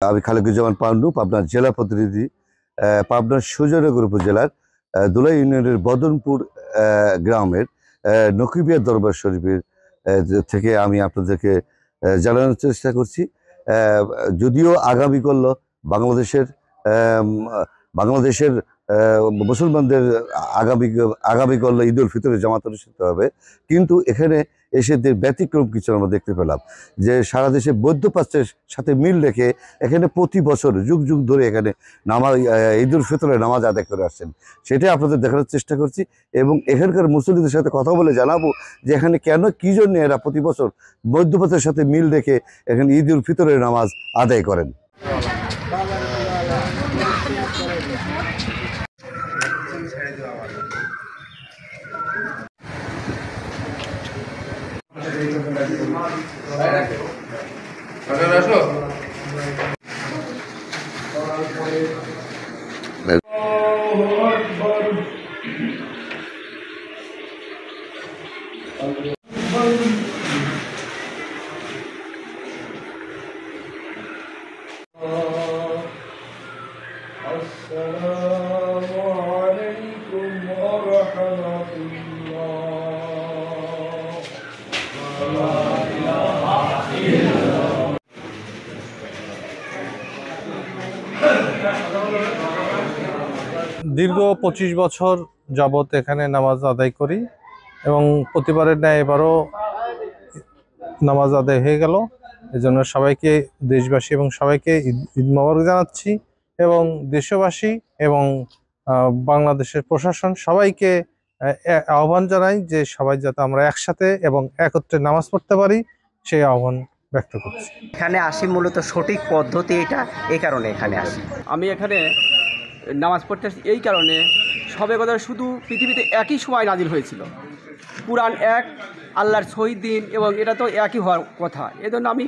আমি খালেকুজ্জামান পান্নু, পাবনার জেলা প্রতিনিধি। পাবনার সুজনগর উপজেলার দুলাই ইউনিয়নের বদনপুর গ্রামের নকিবিয়া দরবার শরীফের থেকে আমি আপনাদেরকে জানানোর চেষ্টা করছি। যদিও আগামীকাল বাংলাদেশের বাংলাদেশের মুসলমানদের আগামীকাল ঈদ উল ফিতরের জামাত অনুষ্ঠিত হবে, কিন্তু এখানে এসে ব্যতিক্রম কিছু আমরা দেখতে পেলাম যে সারা দেশে বৌদ্ধ পাশ্চের সাথে মিল রেখে এখানে প্রতি বছর যুগ যুগ ধরে এখানে ঈদ উল ফিতরের নামাজ আদায় করে আসছেন। সেটাই আপনাদের দেখানোর চেষ্টা করছি এবং এখানকার মুসল্লিদের সাথে কথা বলে জানাবো যে এখানে কেন কী জন্য এরা প্রতি বছর বৌদ্ধ পাশ্চের সাথে মিল রেখে এখানে ঈদ উল ফিতরের নামাজ আদায় করেন। দীর্ঘ 25 বছর যাবত এখানে নামাজ আদায় করি এবং প্রতিবারের ন্যায় এবারও নামাজ আদায় হয়ে গেল। এজন্য সবাইকে, দেশবাসী এবং সবাইকে ঈদ মোবারক জানাচ্ছি এবং দেশবাসী এবং বাংলাদেশের প্রশাসন সবাইকে আহ্বান জানাই যে সবাই যাতে আমরা একসাথে এবং একত্রে নামাজ পড়তে পারি, সেই আহ্বান ব্যক্ত করছি। এখানে আসি মূলত সঠিক পদ্ধতি এটা, এই কারণে এখানে আসি। আমি এখানে নামাজ পড়তে এই কারণে, সবে কথা শুধু পৃথিবীতে একই সময় নাজিল হয়েছিল, কুরআন এক, আল্লাহর শহীদ দিন, এবং এটা তো একই হওয়ার কথা। এজন্য আমি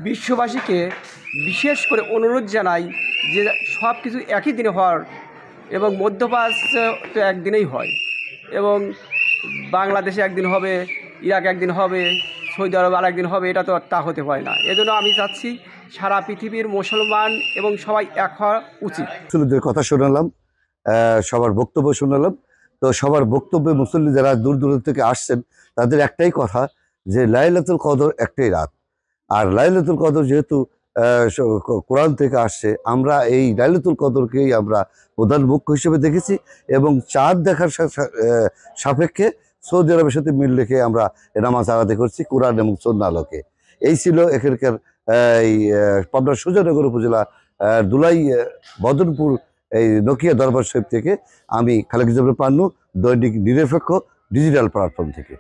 বিশ্ববাসীকে বিশেষ করে অনুরোধ জানাই যে সব কিছু একই দিনে হওয়ার, এবং মধ্যপ্রাচ্য তো একদিনেই হয়, এবং বাংলাদেশে একদিন হবে, ইরাক একদিন হবে, সৌদি আরব আরেকদিন হবে, এটা তো তা হতে পারে না। এজন্য আমি চাচ্ছি সারা পৃথিবীর মুসলমান এবং সবাই এক হওয়া উচিত। মুসল্লিদের কথা শোনালাম, সবার বক্তব্য শোনালাম। তো সবার বক্তব্যে মুসল্লি যারা দূর দূরান্ত থেকে আসছেন তাদের একটাই কথা যে লাইলাতুল কদর একটাই রাত, আর লাইলাতুল কদর যেহেতু কোরআন থেকে আসছে, আমরা এই লাইলাতুল কদরকেই আমরা প্রধান মুখ্য হিসেবে দেখেছি এবং চাঁদ দেখার সাপেক্ষে সৌদি আরবের সাথে মিল রেখে আমরা নামাজ আদায় করছি কোরআন এবং সুন্নাহ আলোকে। এই ছিল এখানকার এই পাবনার সুজনগর উপজেলা দুলাই বদনপুর এই নকিয়া দরবার শরীফ থেকে আমি খালেকুজ্জামান পান্নু, দৈনিক নিরপেক্ষ ডিজিটাল প্ল্যাটফর্ম থেকে।